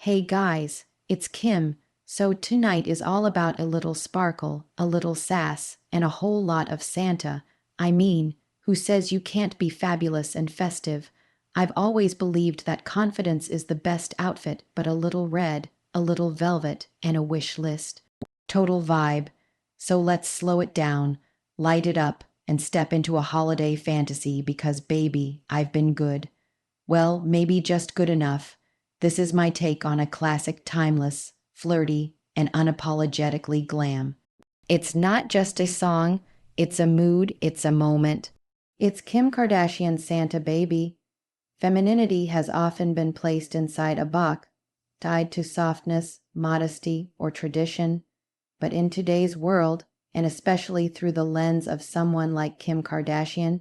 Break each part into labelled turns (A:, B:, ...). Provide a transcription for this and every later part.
A: Hey guys, it's Kim. So tonight is all about a little sparkle, a little sass, and a whole lot of Santa. I mean, who says you can't be fabulous and festive? I've always believed that confidence is the best outfit, but a little red, a little velvet, and a wish list. Total vibe. So let's slow it down, light it up, and step into a holiday fantasy because baby, I've been good. Well, maybe just good enough. This is my take on a classic timeless, flirty, and unapologetically glam. It's not just a song, it's a mood, it's a moment. It's Kim Kardashian's Santababy. Femininity has often been placed inside a box, tied to softness, modesty, or tradition. But in today's world, and especially through the lens of someone like Kim Kardashian,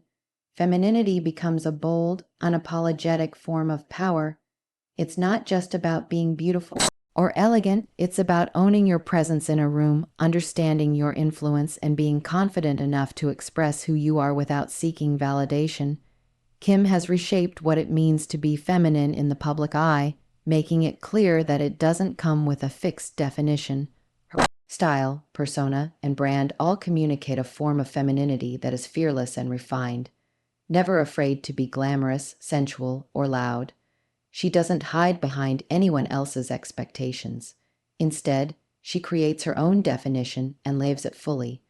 A: femininity becomes a bold, unapologetic form of power. It's not just about being beautiful or elegant, it's about owning your presence in a room, understanding your influence, and being confident enough to express who you are without seeking validation. Kim has reshaped what it means to be feminine in the public eye, making it clear that it doesn't come with a fixed definition. Her style, persona, and brand all communicate a form of femininity that is fearless and refined, never afraid to be glamorous, sensual, or loud. She doesn't hide behind anyone else's expectations. Instead, she creates her own definition and lives it fully.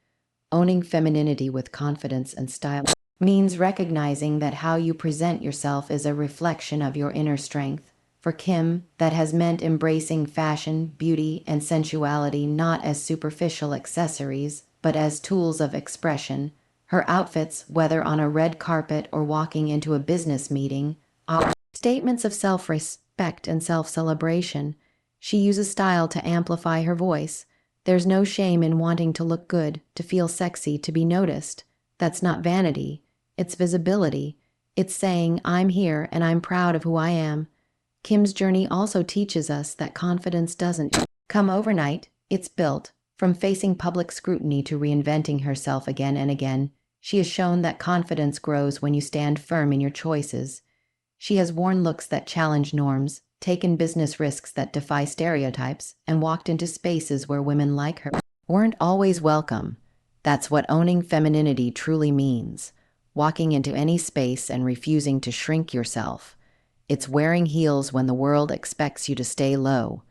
A: Owning femininity with confidence and style means recognizing that how you present yourself is a reflection of your inner strength. For Kim, that has meant embracing fashion, beauty, and sensuality not as superficial accessories, but as tools of expression. Her outfits, whether on a red carpet or walking into a business meeting, are statements of self-respect and self-celebration. She uses style to amplify her voice. There's no shame in wanting to look good, to feel sexy, to be noticed. That's not vanity. It's visibility. It's saying, I'm here and I'm proud of who I am. Kim's journey also teaches us that confidence doesn't come overnight. It's built. From facing public scrutiny to reinventing herself again and again, she has shown that confidence grows when you stand firm in your choices. She has worn looks that challenge norms, taken business risks that defy stereotypes, and walked into spaces where women like her weren't always welcome. That's what owning femininity truly means. Walking into any space and refusing to shrink yourself. It's wearing heels when the world expects you to stay low.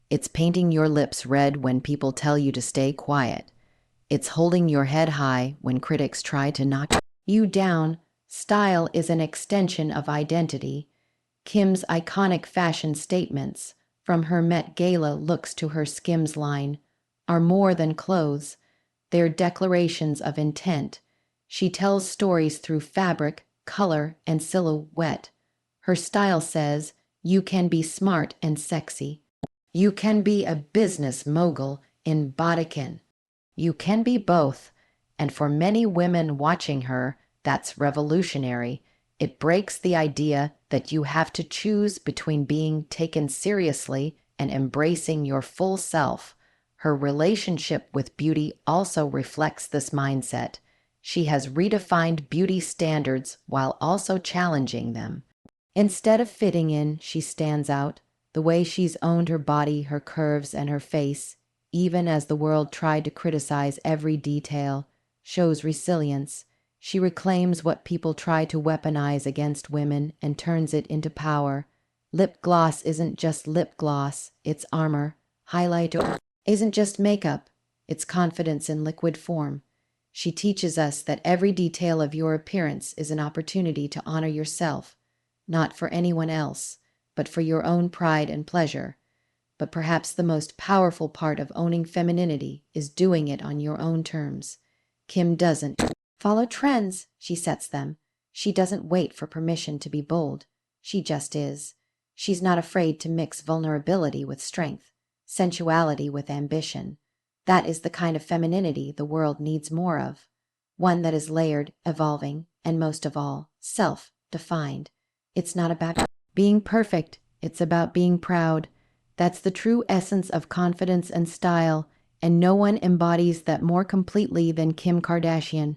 A: It's painting your lips red when people tell you to stay quiet. It's holding your head high when critics try to knock you down. Style is an extension of identity. Kim's iconic fashion statements, from her Met Gala looks to her Skims line, are more than clothes. They're declarations of intent. She tells stories through fabric, color, and silhouette. Her style says, you can be smart and sexy. You can be a business mogul in bodykin. You can be both. And for many women watching her, that's revolutionary. It breaks the idea that you have to choose between being taken seriously and embracing your full self. Her relationship with beauty also reflects this mindset. She has redefined beauty standards while also challenging them. Instead of fitting in, she stands out. The way she's owned her body, her curves, and her face, even as the world tried to criticize every detail, shows resilience. She reclaims what people try to weaponize against women and turns it into power. Lip gloss isn't just lip gloss, it's armor. Highlighter isn't just makeup, it's confidence in liquid form. She teaches us that every detail of your appearance is an opportunity to honor yourself, not for anyone else, but for your own pride and pleasure. But perhaps the most powerful part of owning femininity is doing it on your own terms. Kim doesn't follow trends, she sets them. She doesn't wait for permission to be bold. She just is. She's not afraid to mix vulnerability with strength, sensuality with ambition. That is the kind of femininity the world needs more of. One that is layered, evolving, and most of all, self-defined. It's not about being perfect, it's about being proud. That's the true essence of confidence and style, and no one embodies that more completely than Kim Kardashian.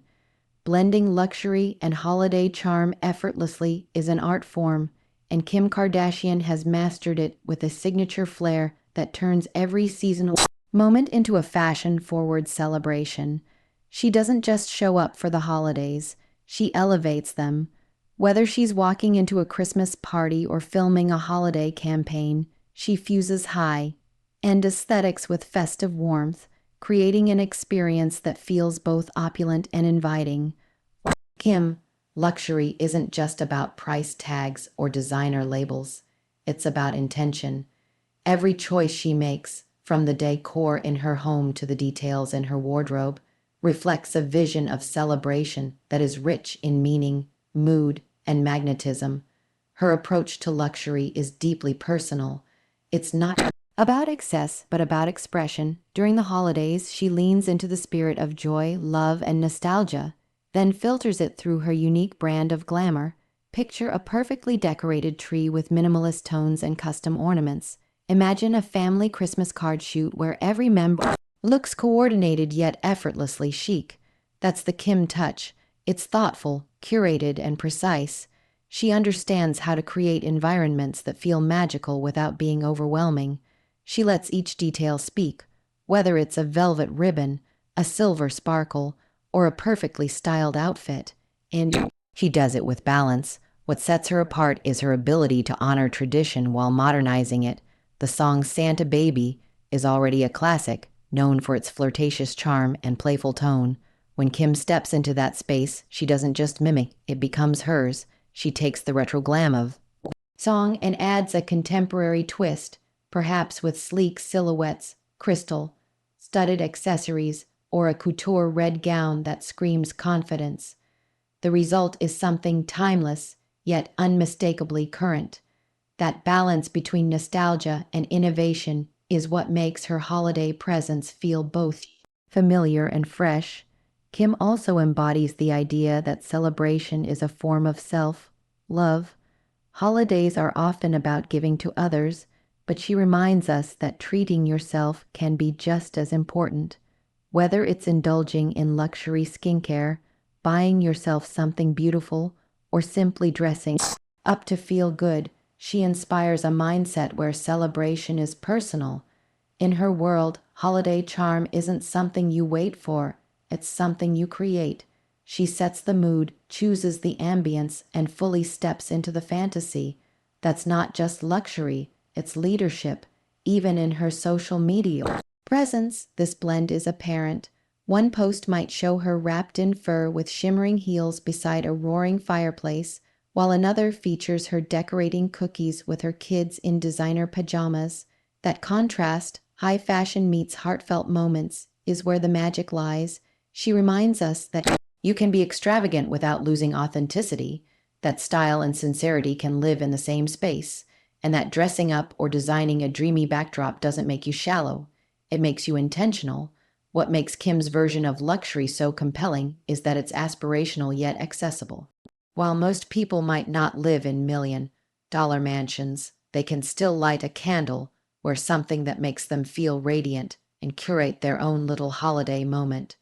A: Blending luxury and holiday charm effortlessly is an art form. and Kim Kardashian has mastered it with a signature flair that turns every seasonal moment into a fashion-forward celebration. She doesn't just show up for the holidays, she elevates them. Whether she's walking into a Christmas party or filming a holiday campaign, she fuses high-end aesthetics with festive warmth, creating an experience that feels both opulent and inviting. Kim, luxury isn't just about price tags or designer labels. It's about intention. Every choice she makes, from the decor in her home to the details in her wardrobe, reflects a vision of celebration that is rich in meaning, mood, and magnetism. Her approach to luxury is deeply personal. It's not about excess, but about expression. During the holidays, she leans into the spirit of joy, love, and nostalgia, then filters it through her unique brand of glamour. Picture a perfectly decorated tree with minimalist tones and custom ornaments. Imagine a family Christmas card shoot where every member looks coordinated yet effortlessly chic. That's the Kim touch. It's thoughtful, curated, and precise. She understands how to create environments that feel magical without being overwhelming. She lets each detail speak, whether it's a velvet ribbon, a silver sparkle, or a perfectly styled outfit. And she does it with balance. What sets her apart is her ability to honor tradition while modernizing it. The song Santa Baby is already a classic, known for its flirtatious charm and playful tone. When Kim steps into that space, she doesn't just mimic, it becomes hers. She takes the retro glam of song and adds a contemporary twist, perhaps with sleek silhouettes, crystal, studded accessories, or a couture red gown that screams confidence. The result is something timeless, yet unmistakably current. That balance between nostalgia and innovation is what makes her holiday presence feel both familiar and fresh. Kim also embodies the idea that celebration is a form of self-love. Holidays are often about giving to others, but she reminds us that treating yourself can be just as important. Whether it's indulging in luxury skincare, buying yourself something beautiful, or simply dressing up to feel good, she inspires a mindset where celebration is personal. In her world, holiday charm isn't something you wait for, it's something you create. She sets the mood, chooses the ambience, and fully steps into the fantasy. That's not just luxury, it's leadership. Even in her social media presence, this blend is apparent. One post might show her wrapped in fur with shimmering heels beside a roaring fireplace, while another features her decorating cookies with her kids in designer pajamas. That contrast, high fashion meets heartfelt moments, is where the magic lies. She reminds us that you can be extravagant without losing authenticity, that style and sincerity can live in the same space, and that dressing up or designing a dreamy backdrop doesn't make you shallow. It makes you intentional. What makes Kim's version of luxury so compelling is that it's aspirational yet accessible. While most people might not live in million-dollar mansions, they can still light a candle, wear something that makes them feel radiant, and curate their own little holiday moment.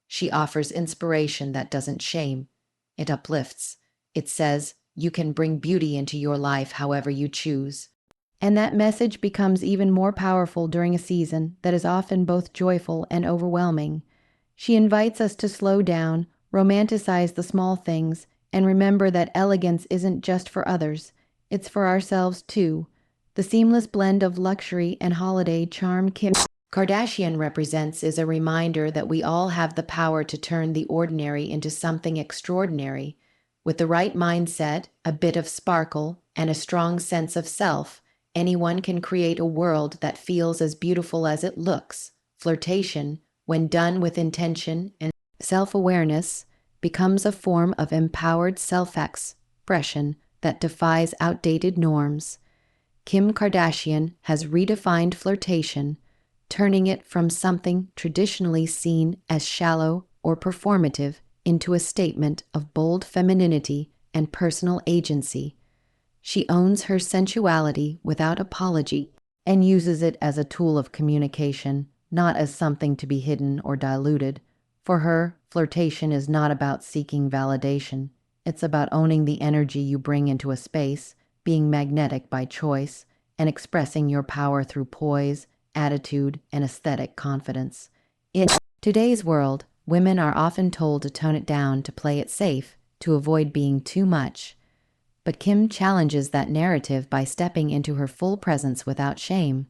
A: She offers inspiration that doesn't shame. It uplifts. It says, you can bring beauty into your life however you choose. And that message becomes even more powerful during a season that is often both joyful and overwhelming. She invites us to slow down, romanticize the small things, and remember that elegance isn't just for others, it's for ourselves too. The seamless blend of luxury and holiday charm Kim Kardashian represents is a reminder that we all have the power to turn the ordinary into something extraordinary. With the right mindset, a bit of sparkle, and a strong sense of self, anyone can create a world that feels as beautiful as it looks. Flirtation, when done with intention and self-awareness, becomes a form of empowered self-expression that defies outdated norms. Kim Kardashian has redefined flirtation, turning it from something traditionally seen as shallow or performative into a statement of bold femininity and personal agency. She owns her sensuality without apology and uses it as a tool of communication, not as something to be hidden or diluted. For her, flirtation is not about seeking validation. It's about owning the energy you bring into a space, being magnetic by choice, and expressing your power through poise, attitude, and aesthetic confidence. In today's world, women are often told to tone it down to play it safe, to avoid being too much. But Kim challenges that narrative by stepping into her full presence without shame.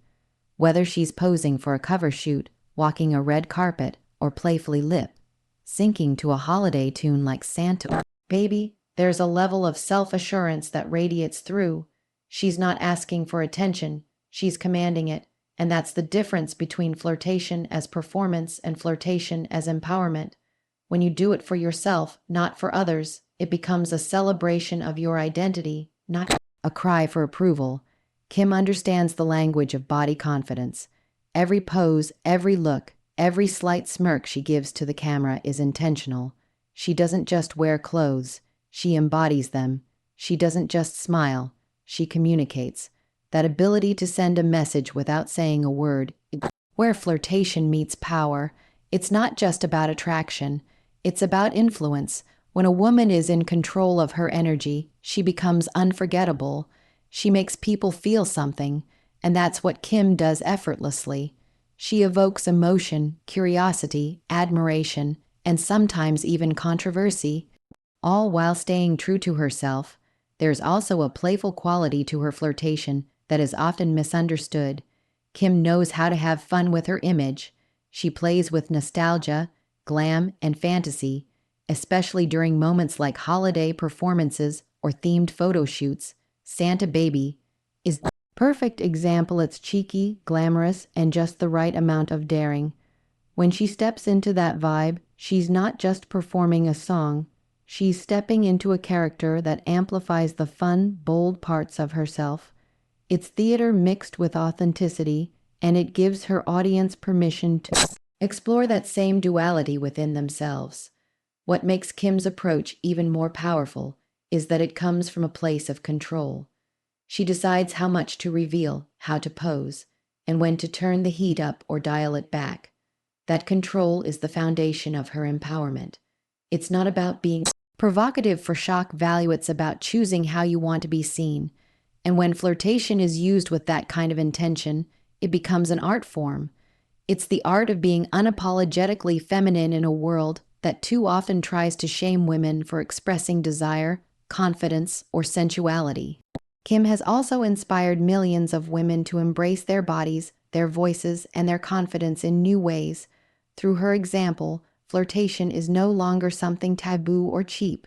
A: Whether she's posing for a cover shoot, walking a red carpet, or playfully lip syncing to a holiday tune like Santa Baby, there's a level of self-assurance that radiates through. She's not asking for attention, she's commanding it, and that's the difference between flirtation as performance and flirtation as empowerment. When you do it for yourself, not for others, it becomes a celebration of your identity, not a cry for approval. Kim understands the language of body confidence. Every pose, every look, every slight smirk she gives to the camera is intentional. She doesn't just wear clothes, she embodies them. She doesn't just smile, she communicates. That ability to send a message without saying a word. Where flirtation meets power, it's not just about attraction, it's about influence. When a woman is in control of her energy, she becomes unforgettable. She makes people feel something, and that's what Kim does effortlessly. She evokes emotion, curiosity, admiration, and sometimes even controversy, all while staying true to herself. There's also a playful quality to her flirtation that is often misunderstood. Kim knows how to have fun with her image. She plays with nostalgia, glam, and fantasy, especially during moments like holiday performances or themed photo shoots. Santababy is the perfect example. It's cheeky, glamorous, and just the right amount of daring. When she steps into that vibe, she's not just performing a song, she's stepping into a character that amplifies the fun, bold parts of herself. It's theater mixed with authenticity, and it gives her audience permission to explore that same duality within themselves. What makes Kim's approach even more powerful is that it comes from a place of control. She decides how much to reveal, how to pose, and when to turn the heat up or dial it back. That control is the foundation of her empowerment. It's not about being provocative for shock value, it's about choosing how you want to be seen. And when flirtation is used with that kind of intention, it becomes an art form. It's the art of being unapologetically feminine in a world that too often tries to shame women for expressing desire, confidence, or sensuality. Kim has also inspired millions of women to embrace their bodies, their voices, and their confidence in new ways. Through her example, flirtation is no longer something taboo or cheap.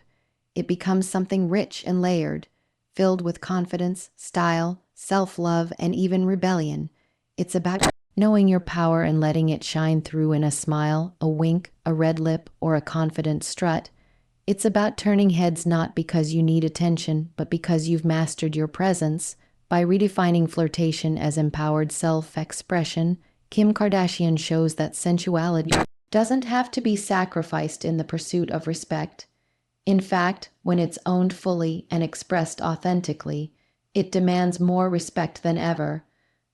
A: It becomes something rich and layered, filled with confidence, style, self-love, and even rebellion. It's about knowing your power and letting it shine through in a smile, a wink, a red lip, or a confident strut. It's about turning heads not because you need attention, but because you've mastered your presence. By redefining flirtation as empowered self-expression, Kim Kardashian shows that sensuality doesn't have to be sacrificed in the pursuit of respect. In fact, when it's owned fully and expressed authentically, it demands more respect than ever.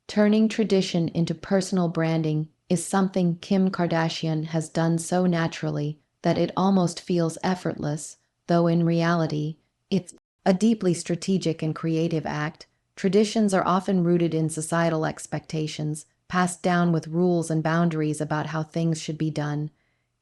A: Turning tradition into personal branding is something Kim Kardashian has done so naturally that it almost feels effortless, though in reality, it's a deeply strategic and creative act. Traditions are often rooted in societal expectations, passed down with rules and boundaries about how things should be done.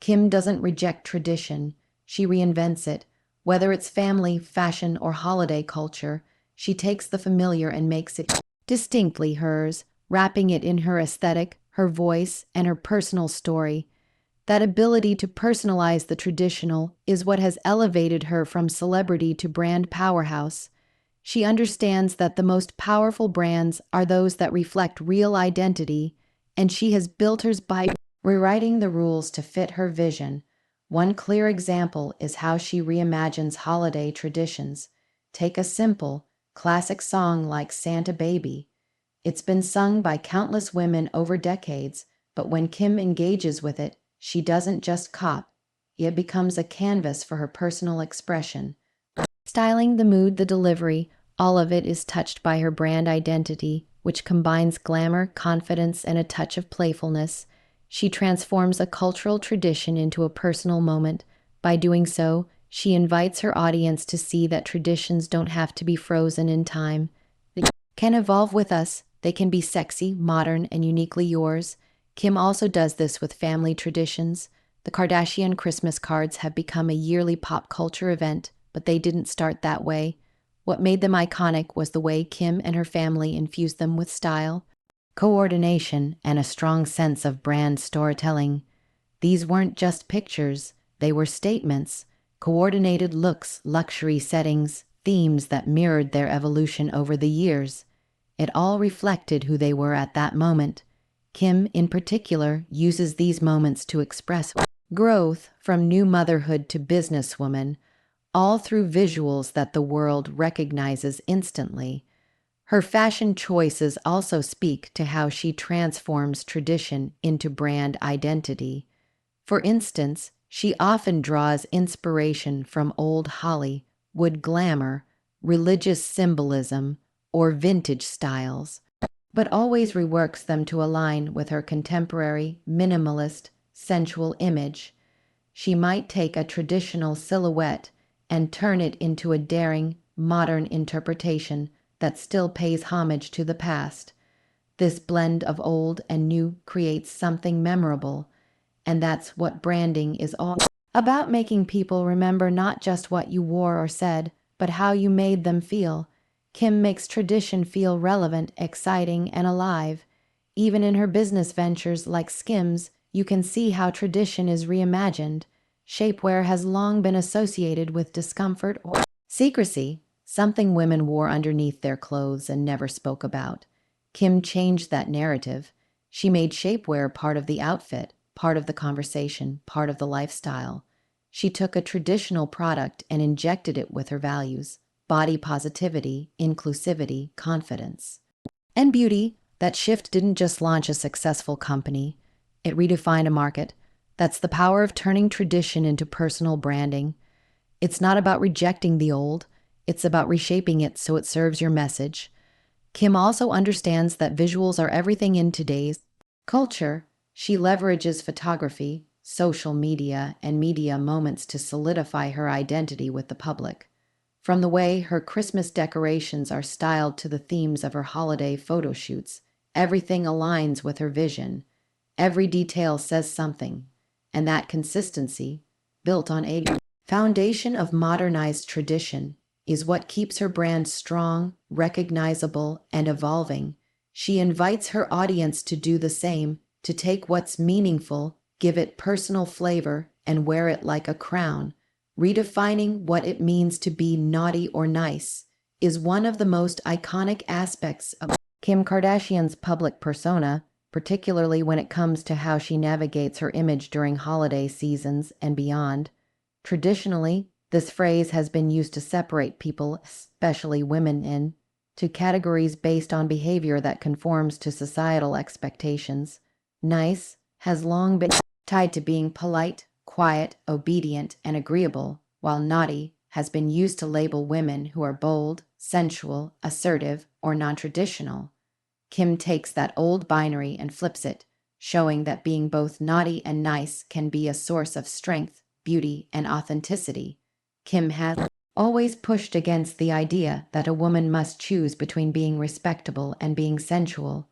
A: Kim doesn't reject tradition, she reinvents it. Whether it's family, fashion, or holiday culture, she takes the familiar and makes it distinctly hers, wrapping it in her aesthetic, her voice, and her personal story. That ability to personalize the traditional is what has elevated her from celebrity to brand powerhouse. She understands that the most powerful brands are those that reflect real identity, and she has built hers by rewriting the rules to fit her vision. One clear example is how she reimagines holiday traditions. Take a simple, classic song like Santababy. It's been sung by countless women over decades, but when Kim engages with it, she doesn't just cop. It becomes a canvas for her personal expression. Styling, the mood, the delivery, all of it is touched by her brand identity, which combines glamour, confidence, and a touch of playfulness. She transforms a cultural tradition into a personal moment. By doing so, She invites her audience to see that traditions don't have to be frozen in time. They can evolve with us. They can be sexy, modern, and uniquely yours. Kim also does this with family traditions. The Kardashian Christmas cards have become a yearly pop culture event, but they didn't start that way. What made them iconic was the way Kim and her family infused them with style, coordination, and a strong sense of brand storytelling. These weren't just pictures, they were statements, coordinated looks, luxury settings, themes that mirrored their evolution over the years. It all reflected who they were at that moment. Kim, in particular, uses these moments to express growth from new motherhood to businesswoman, all through visuals that the world recognizes instantly. Her fashion choices also speak to how she transforms tradition into brand identity. For instance, she often draws inspiration from old Hollywood glamour, religious symbolism, or vintage styles, but always reworks them to align with her contemporary, minimalist, sensual image. She might take a traditional silhouette and turn it into a daring, modern interpretation that still pays homage to the past. This blend of old and new creates something memorable, and that's what branding is all about, making people remember not just what you wore or said, but how you made them feel. Kim makes tradition feel relevant, exciting, and alive. Even in her business ventures like Skims, you can see how tradition is reimagined. Shapewear has long been associated with discomfort or secrecy, something women wore underneath their clothes and never spoke about. Kim changed that narrative. She made shapewear part of the outfit, part of the conversation, part of the lifestyle. She took a traditional product and injected it with her values: body positivity, inclusivity, confidence, and beauty. That shift didn't just launch a successful company, it redefined a market. That's the power of turning tradition into personal branding. It's not about rejecting the old, it's about reshaping it so it serves your message. Kim also understands that visuals are everything in today's culture. She leverages photography, social media, and media moments to solidify her identity with the public. From the way her Christmas decorations are styled to the themes of her holiday photo shoots, everything aligns with her vision. Every detail says something, and that consistency, built on a foundation of modernized tradition, is what keeps her brand strong, recognizable, and evolving. She invites her audience to do the same, to take what's meaningful, give it personal flavor, and wear it like a crown. Redefining what it means to be naughty or nice is one of the most iconic aspects of Kim Kardashian's public persona, particularly when it comes to how she navigates her image during holiday seasons and beyond. Traditionally, this phrase has been used to separate people, especially women, into categories based on behavior that conforms to societal expectations. Nice has long been tied to being polite, quiet, obedient, and agreeable, while naughty has been used to label women who are bold, sensual, assertive, or non-traditional. Kim takes that old binary and flips it, showing that being both naughty and nice can be a source of strength, beauty, and authenticity. Kim has always pushed against the idea that a woman must choose between being respectable and being sensual.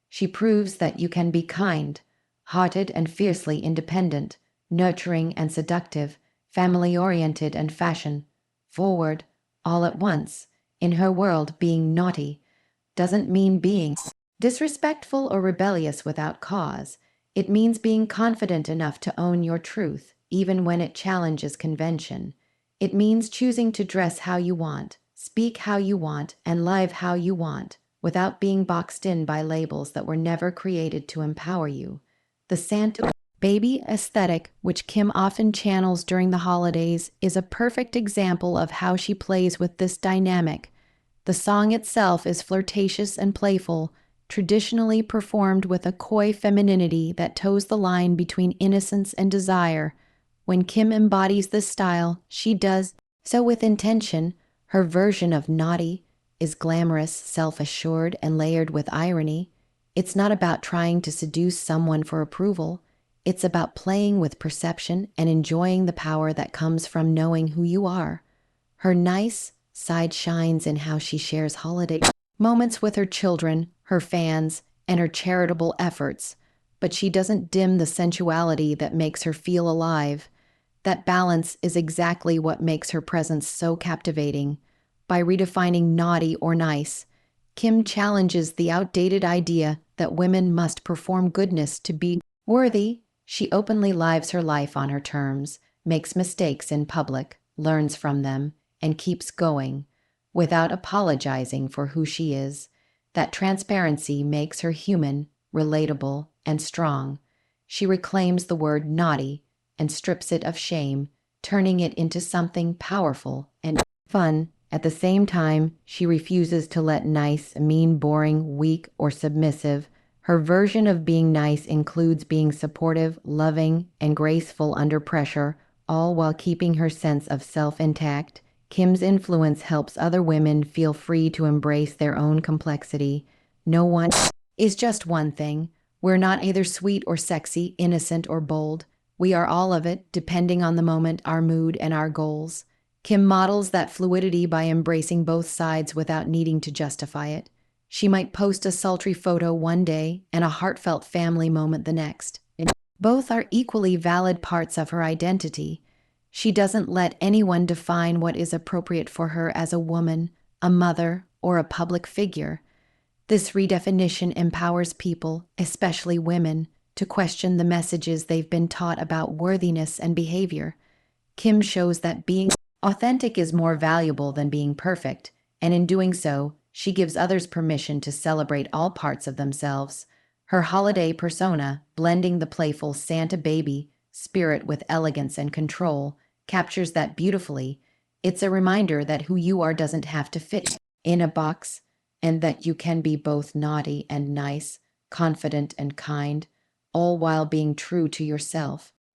A: She proves that you can be kind, hearted and fiercely independent, nurturing and seductive, family-oriented and fashion-forward, all at once. In her world, being naughty doesn't mean being disrespectful or rebellious without cause. It means being confident enough to own your truth, even when it challenges convention. It means choosing to dress how you want, speak how you want, and live how you want, without being boxed in by labels that were never created to empower you. The santababy aesthetic, which Kim often channels during the holidays, is a perfect example of how she plays with this dynamic. The song itself is flirtatious and playful, traditionally performed with a coy femininity that toes the line between innocence and desire. When Kim embodies this style, she does so with intention. Her version of naughty is glamorous, self-assured, and layered with irony. It's not about trying to seduce someone for approval. It's about playing with perception and enjoying the power that comes from knowing who you are. Her nice side shines in how she shares holiday moments with her children, her fans, and her charitable efforts, but she doesn't dim the sensuality that makes her feel alive. That balance is exactly what makes her presence so captivating. By redefining naughty or nice, Kim challenges the outdated idea that women must perform goodness to be worthy. She openly lives her life on her terms, makes mistakes in public, learns from them, and keeps going, without apologizing for who she is. That transparency makes her human, relatable, and strong. She reclaims the word naughty and strips it of shame, turning it into something powerful and fun. At the same time, she refuses to let nice mean boring, weak, or submissive. Her version of being nice includes being supportive, loving, and graceful under pressure, all while keeping her sense of self intact. Kim's influence helps other women feel free to embrace their own complexity. No one is just one thing. We're not either sweet or sexy, innocent or bold. We are all of it, depending on the moment, our mood, and our goals. Kim models that fluidity by embracing both sides without needing to justify it. She might post a sultry photo one day and a heartfelt family moment the next. Both are equally valid parts of her identity. She doesn't let anyone define what is appropriate for her as a woman, a mother, or a public figure. This redefinition empowers people, especially women, to question the messages they've been taught about worthiness and behavior. Kim shows that being authentic is more valuable than being perfect, and in doing so, she gives others permission to celebrate all parts of themselves. Her holiday persona, blending the playful Santa baby spirit with elegance and control, captures that beautifully. It's a reminder that who you are doesn't have to fit in a box, and that you can be both naughty and nice, confident and kind, all while being true to yourself.